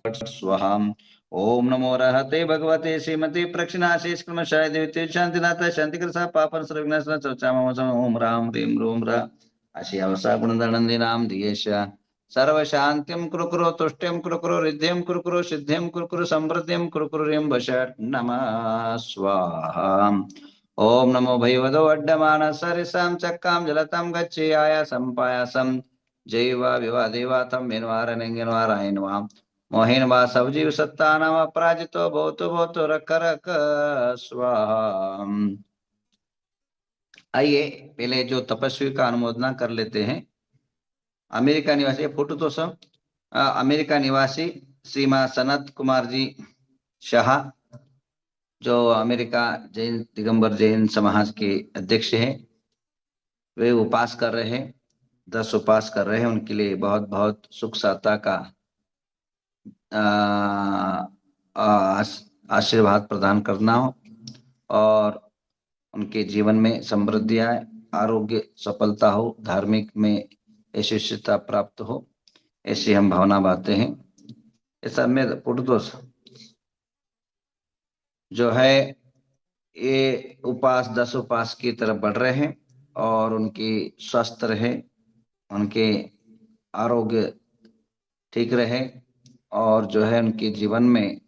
स्वाहा। ओम नमो रहते भगवते श्रीमती प्रक्षिणाशेष क्रमशाय देवते शांतिनाथ शांतिकृत पापन सर्वज्ञ ओम राम ह्रीं रूम र अशी गुणधनंदिनाम दियेश सर्व शांतिम कुरु कुरु तुष्टिम कुरु कुरु रिद्धिम कुरु कुरु सिद्धिम कुरु कुरु समृद्धिम कुरु कुरु ह्रीं वषट् नमः स्वाहा। ओम नमो भगवतो अड्डमान सरिसां चक्कां जलतां गच्छे आयासं पायासं जैव विवादेवातं मेन्वारनेंगेन्वारायणवां मोहिन बा सब जीव सत्ता नाम अपराजितो भवतो रख रख स्वाहा। आइए पहले जो तपस्वी का अनुमोदना कर लेते हैं। अमेरिका निवासी फोटो तो सब अमेरिका निवासी श्रीमान सनत कुमार जी शाह, जो अमेरिका जैन दिगंबर जैन समाज के अध्यक्ष हैं, वे उपास कर रहे हैं, 10 उपास कर रहे हैं। उनके लिए बहुत बहुत सुख साता का आशीर्वाद प्रदान करना हो और उनके जीवन में समृद्धि आए, आरोग्य सफलता हो, धार्मिक में यशस्विता प्राप्त हो, ऐसी हम भावना बांधते हैं। ऐसा में पुरुष जो है ये उपास 10 उपास की तरफ बढ़ रहे हैं और उनकी स्वस्थ रहे, उनके आरोग्य ठीक रहे और जो है उनके जीवन में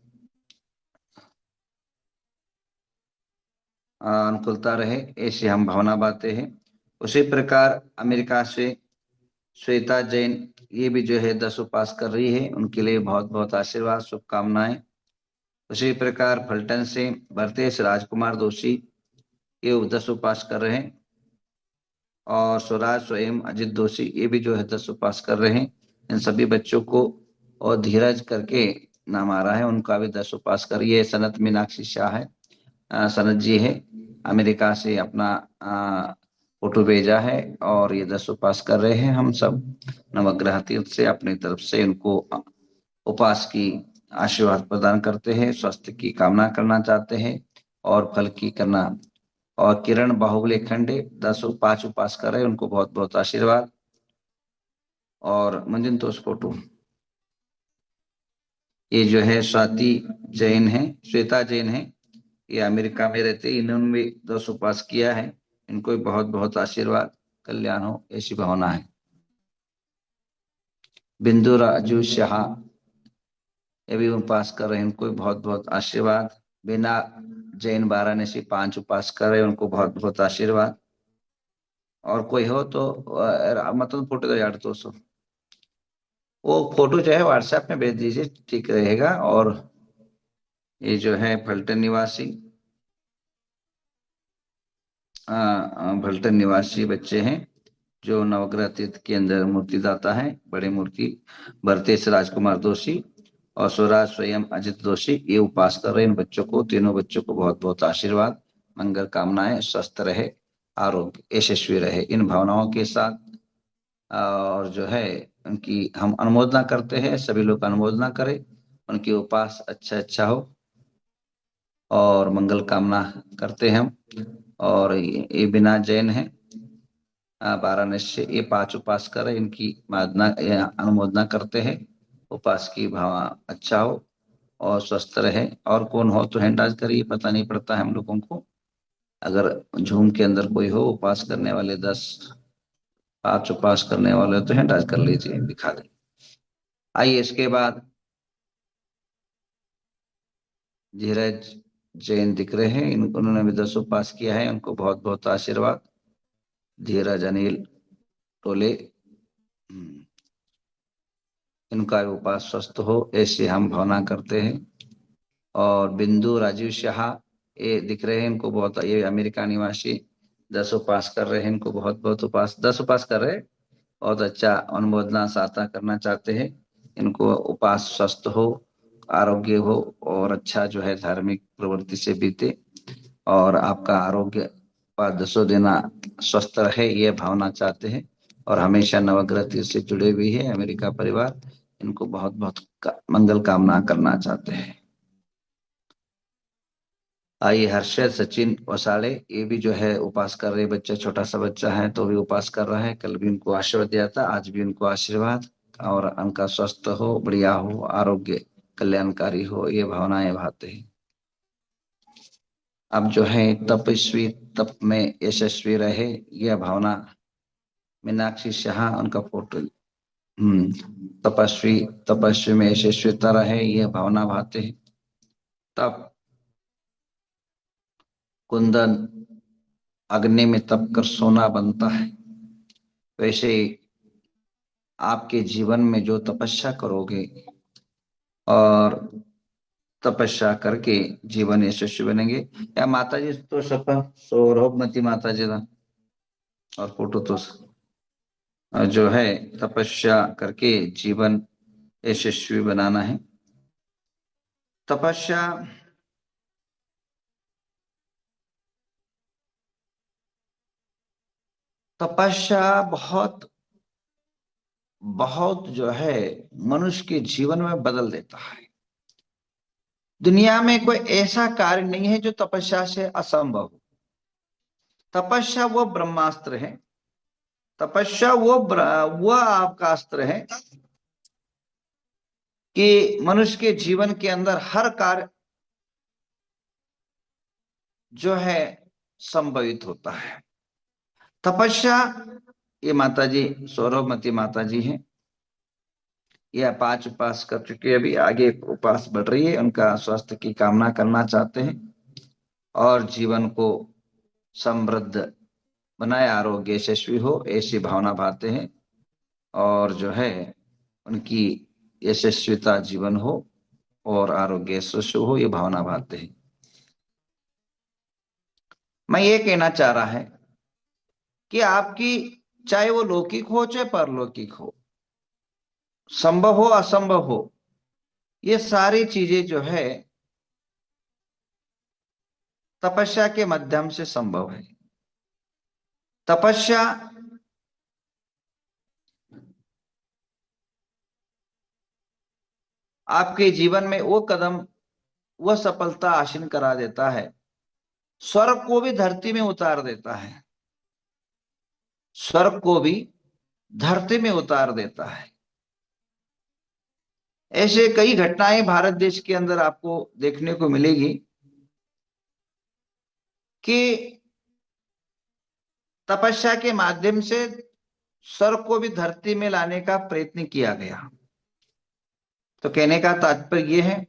अनुकूलता रहे, ऐसी हम भावना बांधते हैं। उसी प्रकार अमेरिका से श्वेता जैन, ये भी जो है 10 उपास कर रही है, उनके लिए बहुत बहुत आशीर्वाद शुभकामनाएं। उसी प्रकार फलटन से भरतेश राजकुमार दोषी, ये 10 उपास कर रहे हैं। और स्वराज स्वयं अजित दोषी, ये भी जो है 10 उपास कर रहे हैं। इन सभी बच्चों को और धीरज करके नाम आ रहा है, उनका भी 10 उपास करिए। सनत मीनाक्षी शाह है, सनत जी है, अमेरिका से अपना फोटो भेजा है और ये 10 उपास कर रहे हैं। हम सब नवग्रह तीर्थ से अपनी तरफ से उनको उपास की आशीर्वाद प्रदान करते हैं, स्वास्थ्य की कामना करना चाहते हैं और फल की करना। और किरण बाहुबली खंडे 5 उपास कर रहे हैं, उनको बहुत बहुत आशीर्वाद। और मंजिन तोष फोटो, ये जो है स्वाति जैन है, श्वेता जैन है, ये अमेरिका में रहते, इन्होंने भी 10 उपास किया है, इनको भी बहुत बहुत आशीर्वाद, कल्याण हो, ऐसी भावना है। बिंदु राजू शाह, ये भी उपास कर रहे हैं, उनको भी बहुत बहुत आशीर्वाद। बिना जैन वाराणसी 5 उपास कर रहे हैं, उनको बहुत बहुत आशीर्वाद। और कोई हो तो मतलब फोटो तो यार दोस्तों, वो फोटो जो है व्हाट्सएप में भेज दीजिए, ठीक रहेगा। और ये जो है फल्टन निवासी फल्टन निवासी बच्चे हैं, जो नवग्रह तीर्थ के अंदर मूर्तिदाता है, बड़े मूर्ति भरतेश राजकुमार दोषी और स्वराज स्वयं अजित दोषी, ये उपास कर रहे हैं। इन बच्चों को, तीनों बच्चों को बहुत बहुत आशीर्वाद, मंगल कामनाएं, स्वस्थ रहे, आरोग्य यशस्वी रहे, इन भावनाओं के साथ। और जो है उनकी हम अनुमोदना करते हैं, सभी लोग अनुमोदना करें, उनकी उपास अच्छा अच्छा हो और मंगल कामना करते हैं हम। और ये बिना जैन है वाराणसी से, ये 5 उपास करें, इनकी अनुमोदना करते हैं, उपास की भाव अच्छा हो और स्वस्थ रहे। और कौन हो तो हैंड राइज करिए, पता नहीं पड़ता है हम लोगों को। अगर झूम के अंदर कोई हो उपास करने वाले 5 उपास करने वाले तो हैंड राइज कर लीजिए, दिखा दें। आइए इसके बाद धीरज जैन दिख रहे हैं, उन्होंने भी 10 उपास किया है, उनको बहुत बहुत आशीर्वाद। धीरज अनिल टोले, इनका भी उपास स्वस्थ हो, ऐसी हम भावना करते हैं। और बिंदु राजीव शाह, ये दिख रहे हैं, इनको बहुत, ये अमेरिका निवासी 10 उपास कर रहे हैं, इनको बहुत बहुत उपास 10 उपास कर रहे हैं, बहुत अच्छा अनुमोदना साता करना चाहते हैं। इनको उपास स्वस्थ हो, आरोग्य हो और अच्छा जो है धार्मिक प्रवृत्ति से बीते और आपका आरोग्य 10 दिन स्वस्थ रहे, ये भावना चाहते हैं। और हमेशा नवग्रह तीर्थ से जुड़े हुए हैं अमेरिका परिवार, इनको बहुत बहुत मंगल कामना करना चाहते हैं। आइए हर्षद सचिन वसाड़े, ये भी जो है उपास कर रहे बच्चा, छोटा सा बच्चा है तो भी उपास कर रहा है, कल भी उनको आशीर्वाद दिया था, आज भी उनको आशीर्वाद। और उनका स्वस्थ हो, बढ़िया हो, आरोग्य कल्याणकारी हो, ये भावनाएं भाते हैं। अब जो है तपस्वी तप में यशस्वी रहे, यह भावना मीनाक्षी शाह उनका फोटो। तपस्वी तपस्वी में यशस्विता रहे, यह भावना भाते हैं। तप कुंदन अग्नि में तप कर सोना बनता है, वैसे आपके जीवन में जो तपस्या करोगे और तपस्या करके जीवन यशस्वी बनेंगे। या माता जी तो सब सौरभमती माता जी था, और फोटो तो जो है तपस्या करके जीवन यशस्वी बनाना है। तपस्या तपस्या बहुत बहुत जो है मनुष्य के जीवन में बदल देता है। दुनिया में कोई ऐसा कार्य नहीं है जो तपस्या से असंभव हो। तपस्या वो ब्रह्मास्त्र है, तपस्या वो आपका अस्त्र है कि मनुष्य के जीवन के अंदर हर कार्य जो है संभवित होता है। तपस्या, ये माता जी सौरभमती माता जी हैं, यह 5 उपास कर चुके, अभी आगे उपास बढ़ रही है, उनका स्वास्थ्य की कामना करना चाहते हैं और जीवन को समृद्ध बनाए, आरोग्य यशस्वी हो, ऐसी भावना भाते हैं। और जो है उनकी यशस्विता जीवन हो और आरोग्य यशस्वी हो, ये भावना भाते हैं। मैं ये कहना चाह रहा है कि आपकी, चाहे वो लौकिक हो चाहे परलौकिक हो, संभव हो असंभव हो, ये सारी चीजें जो है तपस्या के माध्यम से संभव है। तपस्या आपके जीवन में वो कदम, वह सफलता हासिल करा देता है, स्वर्ग को भी धरती में उतार देता है, स्वर्ग को भी धरती में उतार देता है। ऐसे कई घटनाएं भारत देश के अंदर आपको देखने को मिलेगी कि तपस्या के माध्यम से स्वर्ग को भी धरती में लाने का प्रयत्न किया गया। तो कहने का तात्पर्य यह है,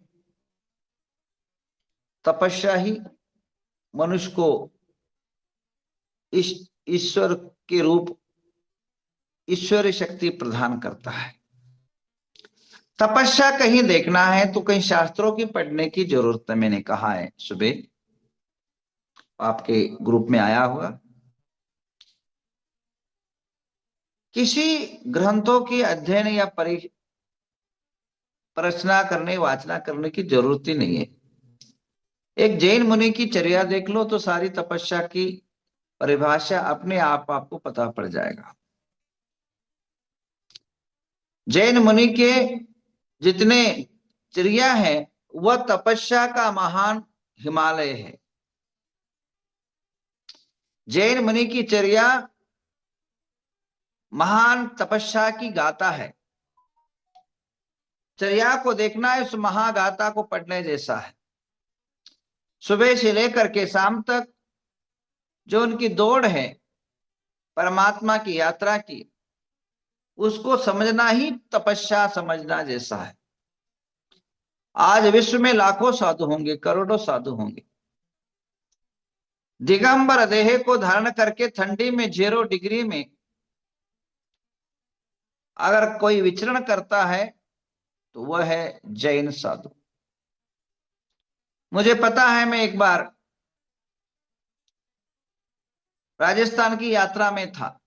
तपस्या ही मनुष्य को ईश्वर के रूप, ईश्वरीय शक्ति प्रदान करता है। तपस्या कहीं देखना है तो कहीं शास्त्रों की पढ़ने की जरूरत है। मैंने कहा है सुबह, आपके ग्रुप में आया होगा, किसी ग्रंथों की अध्ययन या परिरचना करने, वाचना करने की जरूरत ही नहीं है। एक जैन मुनि की चर्या देख लो तो सारी तपस्या की परिभाषा अपने आप आपको पता पड़ जाएगा। जैन मुनि के जितने चर्या है वह तपस्या का महान हिमालय है। जैन मुनि की चर्या महान तपस्या की गाथा है। चर्या को देखना है, उस महागाथा को पढ़ने जैसा है। सुबह से लेकर के शाम तक जो उनकी दौड़ है परमात्मा की यात्रा की, उसको समझना ही तपस्या समझना जैसा है। आज विश्व में लाखों साधु होंगे, करोड़ों साधु होंगे, दिगंबर देह को धारण करके ठंडी में 0 डिग्री में अगर कोई विचरण करता है तो वह है जैन साधु। मुझे पता है, मैं एक बार राजस्थान की यात्रा में था,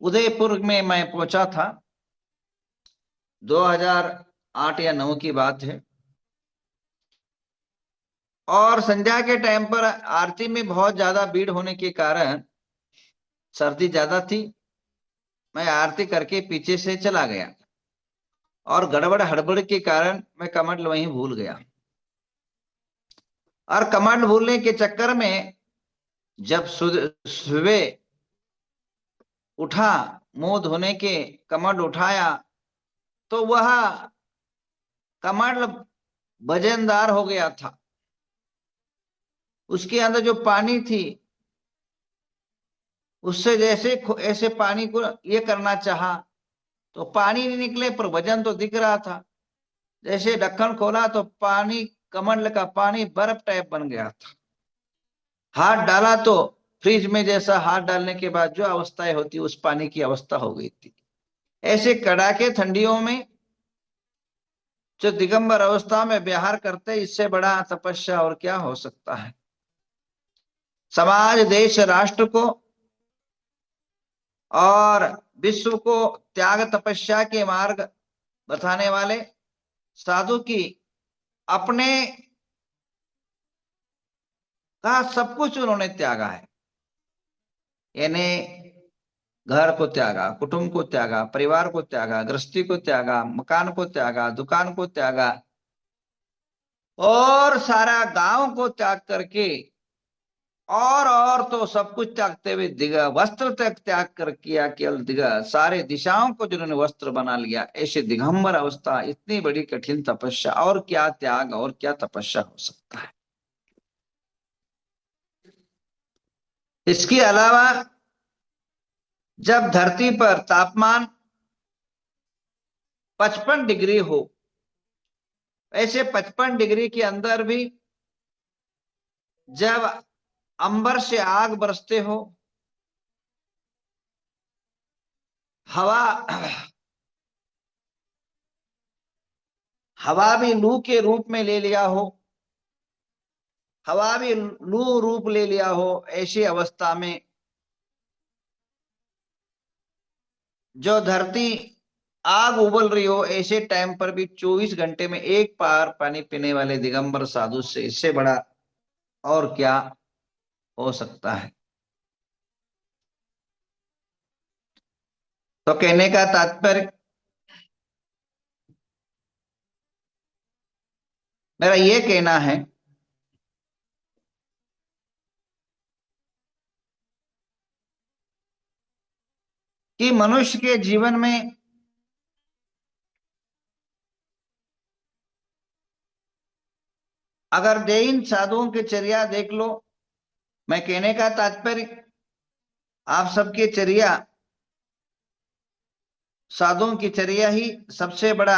उदयपुर में मैं पहुंचा था, 2008 या 9 की बात है। और संध्या के टाइम पर आरती में बहुत ज्यादा भीड़ होने के कारण सर्दी ज्यादा थी, मैं आरती करके पीछे से चला गया और गड़बड़ हड़बड़ के कारण मैं कमंडल वहीं भूल गया। और कमंडल भूलने के चक्कर में जब सुबह उठा, मुंह धोने के कमंडल उठाया तो वह कमंडल वजनदार हो गया था। उसके अंदर जो पानी थी, उससे जैसे ऐसे पानी को ये करना चाहा तो पानी नहीं निकले, पर वजन तो दिख रहा था। जैसे ढक्कन खोला तो पानी, कमंडल का पानी बर्फ टाइप बन गया था। हाथ डाला तो फ्रिज में जैसा हाथ डालने के बाद जो अवस्थाएं होती, उस पानी की अवस्था हो गई थी। ऐसे कड़ाके ठंडियों में जो दिगंबर अवस्था में विहार करते, इससे बड़ा तपस्या और क्या हो सकता है। समाज, देश, राष्ट्र को और विश्व को त्याग तपस्या के मार्ग बताने वाले साधु की अपने का सब कुछ उन्होंने त्यागा है। यानी घर को त्यागा, कुटुंब को त्यागा, परिवार को त्यागा, गृहस्थी को त्यागा, मकान को त्यागा, दुकान को त्यागा, और सारा गांव को त्याग करके, और तो सब कुछ त्यागते हुए दिगा वस्त्र तक त्याग कर किया, केवल दिगा सारे दिशाओं को जिन्होंने वस्त्र बना लिया, ऐसे दिगंबर अवस्था, इतनी बड़ी कठिन तपस्या, और क्या त्याग और क्या तपस्या हो सकता है। इसके अलावा जब धरती पर तापमान 55 डिग्री हो, ऐसे 55 डिग्री के अंदर भी जब अंबर से आग बरसते हो, हवा हवा भी लू के रूप में ले लिया हो, हवा भी लू रूप ले लिया हो, ऐसी अवस्था में जो धरती आग उबल रही हो, ऐसे टाइम पर भी 24 घंटे में एक बार पानी पीने वाले दिगंबर साधु से इससे बड़ा और क्या हो सकता है। तो कहने का तात्पर्य मेरा ये कहना है कि मनुष्य के जीवन में अगर जैन साधुओं की चर्या देख लो, मैं कहने का तात्पर्य आप सबकी चर्या, साधुओं की चर्या ही सबसे बड़ा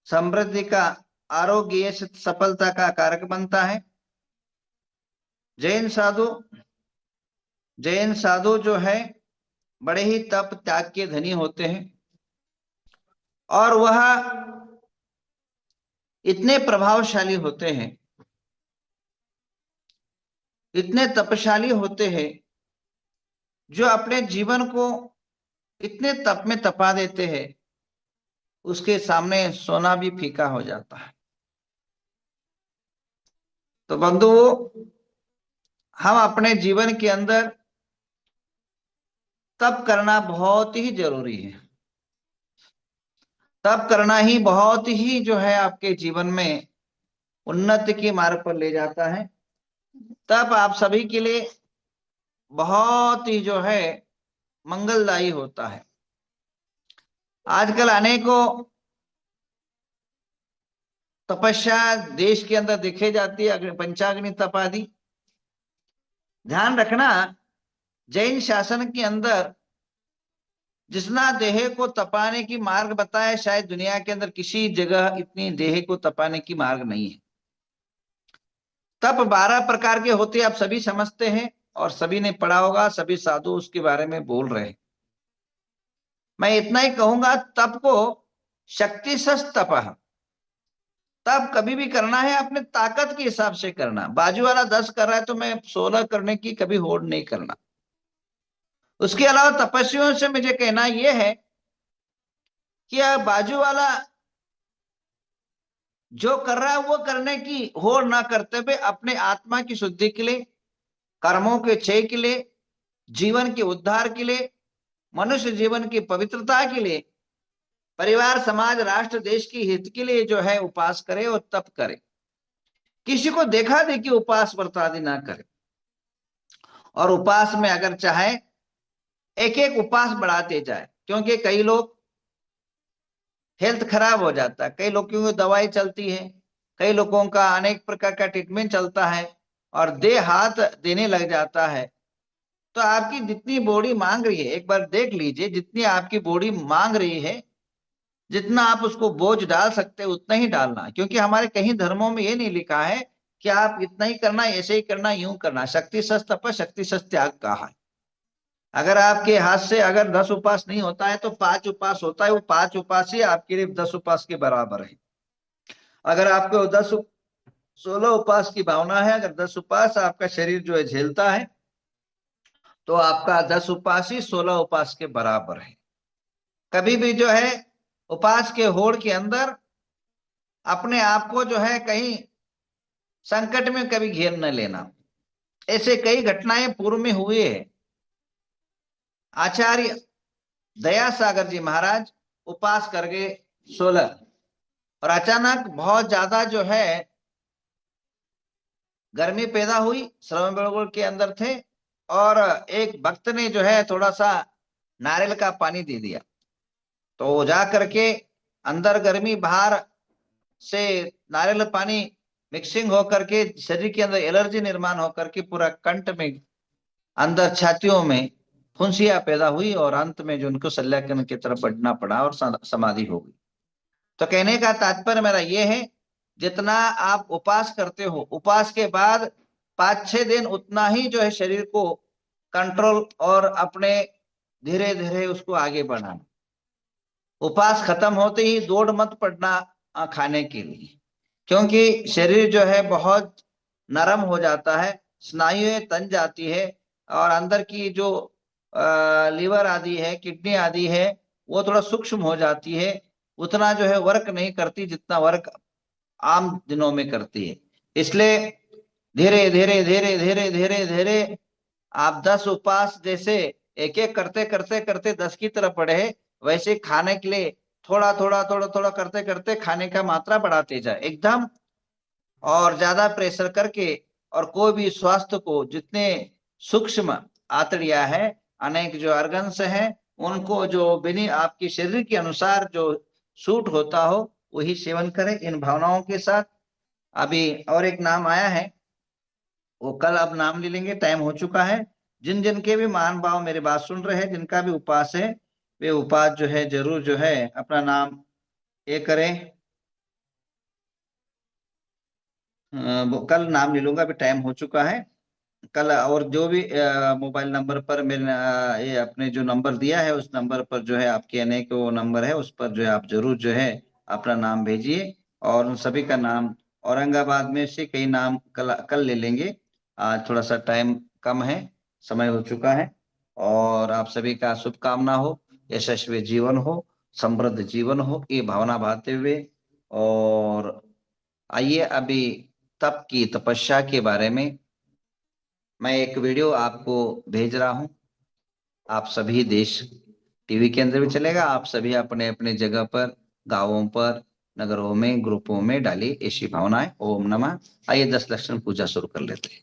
समृद्धि का, आरोग्य, सफलता का कारक बनता है। जैन साधु जैन साधु जो है बड़े ही तप त्याग के धनी होते हैं, और वह इतने प्रभावशाली होते हैं, इतने तपशाली होते हैं, जो अपने जीवन को इतने तप में तपा देते हैं, उसके सामने सोना भी फीका हो जाता है। तो बंधुओं, हम अपने जीवन के अंदर तप करना बहुत ही जरूरी है। तप करना ही बहुत ही जो है आपके जीवन में उन्नति के मार्ग पर ले जाता है। तप आप सभी के लिए बहुत ही जो है मंगलदायी होता है। आजकल अनेकों तपस्या देश के अंदर दिखे जाती है, पंचाग्नि तप आदि। ध्यान रखना, जैन शासन के अंदर जितना देह को तपाने की मार्ग बताया, शायद दुनिया के अंदर किसी जगह इतनी देह को तपाने की मार्ग नहीं है। तप 12 प्रकार के होते, आप सभी समझते हैं और सभी ने पढ़ा होगा, सभी साधु उसके बारे में बोल रहे हैं। मैं इतना ही कहूंगा, तप को शक्ति सस तप, तब कभी भी करना है अपने ताकत के हिसाब से करना। बाजू वाला 10 कर रहा है तो मैं 16 करने की कभी होड़ नहीं करना। उसके अलावा तपस्वियों से मुझे कहना यह है कि बाजू वाला जो कर रहा है वो करने की होड़ ना करते हुए अपने आत्मा की शुद्धि के लिए, कर्मों के क्षय के लिए, जीवन के उद्धार के लिए, मनुष्य जीवन की पवित्रता के लिए, परिवार, समाज, राष्ट्र, देश की हित के लिए जो है उपास करे और तप करे। किसी को देखा देखी उपास व्रत आदि ना करे। और उपास में अगर चाहे एक एक उपास बढ़ाते जाए, क्योंकि कई लोग हेल्थ खराब हो जाता है। कई लोगों की दवाई चलती है, कई लोगों का अनेक प्रकार का ट्रीटमेंट चलता है और देह हाथ देने लग जाता है। तो आपकी जितनी बॉडी मांग रही है, एक बार देख लीजिए, जितनी आपकी बॉडी मांग रही है, जितना आप उसको बोझ डाल सकते हैं उतना ही डालना है। क्योंकि हमारे कहीं धर्मों में ये नहीं लिखा है कि आप इतना ही करना, ऐसे ही करना, यूं करना। शक्ति सच तप, शक्ति सच त्याग कहा है। अगर आपके हाथ से अगर 10 उपवास नहीं होता है तो 5 उपवास होता है, वो 5 उपवास ही आपके लिए 10 उपवास के बराबर है। अगर आपको 16 उपवास की भावना है, अगर 10 उपवास आपका शरीर जो है झेलता है, तो आपका 10 उपवास ही 16 उपवास के बराबर है। कभी भी जो है उपवास के होड़ के अंदर अपने आप को जो है कहीं संकट में कभी घेर न लेना। ऐसे कई घटनाएं पूर्व में हुई है। आचार्य दया सागर जी महाराज उपवास कर गए 16, और अचानक बहुत ज्यादा जो है गर्मी पैदा हुई, श्रवण बेलगोल के अंदर थे, और एक भक्त ने जो है थोड़ा सा नारियल का पानी दे दिया, तो वो जा करके अंदर गर्मी, बाहर से नारियल पानी मिक्सिंग होकर के शरीर के अंदर एलर्जी निर्माण होकर के पूरा कंठ में, अंदर छातियों में फुंसियां पैदा हुई, और अंत में जो उनको शल्यकरण की तरफ बढ़ना पड़ा और समाधि हो गई। तो कहने का तात्पर्य मेरा ये है, जितना आप उपवास करते हो, उपवास के बाद 5-6 दिन उतना ही जो है शरीर को कंट्रोल और अपने धीरे धीरे उसको आगे बढ़ाना। उपवास खत्म होते ही दौड़ मत पड़ना खाने के लिए, क्योंकि शरीर जो है बहुत नरम हो जाता है, स्नायुएं तन जाती है, और अंदर की जो लीवर आदि है, किडनी आदि है, वो थोड़ा सूक्ष्म हो जाती है, उतना जो है वर्क नहीं करती जितना वर्क आम दिनों में करती है। इसलिए धीरे धीरे धीरे धीरे धीरे धीरे आप 10 उपवास जैसे एक एक करते करते करते 10 की तरफ बढ़े, वैसे खाने के लिए थोड़ा थोड़ा थोड़ा थोड़ा करते करते खाने का मात्रा बढ़ाते जाए एकदम, और ज्यादा प्रेशर करके। और कोई भी स्वास्थ्य को जितने सूक्ष्म आंतड़ियां है, अनेक जो अर्गन्स हैं, उनको जो बिना आपकी शरीर के अनुसार जो सूट होता हो वही सेवन करें इन भावनाओं के साथ। अभी और एक नाम आया है, वो कल अब नाम ले लेंगे, टाइम हो चुका है। जिन जिन के भी महान भाव मेरे बात सुन रहे हैं, जिनका भी उपास है, वे उपास जो है जरूर जो है अपना नाम ये करें। वो कल नाम ले लूंगा, अभी टाइम हो चुका है। कल और जो भी मोबाइल नंबर पर मेरे ये अपने जो नंबर दिया है उस नंबर पर जो है आपके अनेक वो नंबर है, उस पर जो है आप जरूर जो है अपना नाम भेजिए। और उन सभी का नाम, औरंगाबाद में से कई नाम कल कल ले लेंगे। आज थोड़ा सा टाइम कम है, समय हो चुका है। और आप सभी का शुभकामना हो, यशस्वी जीवन हो, समृद्ध जीवन हो, ये भावना भाते हुए। और आइए अभी तप की तपस्या के बारे में मैं एक वीडियो आपको भेज रहा हूं। आप सभी देश टीवी के अंदर भी चलेगा, आप सभी अपने अपने जगह पर, गांवों पर, नगरों में, ग्रुपों में डालिए ऐसी भावनाएं। ओम नमः। आइए 10 लक्षण पूजा शुरू कर लेते हैं।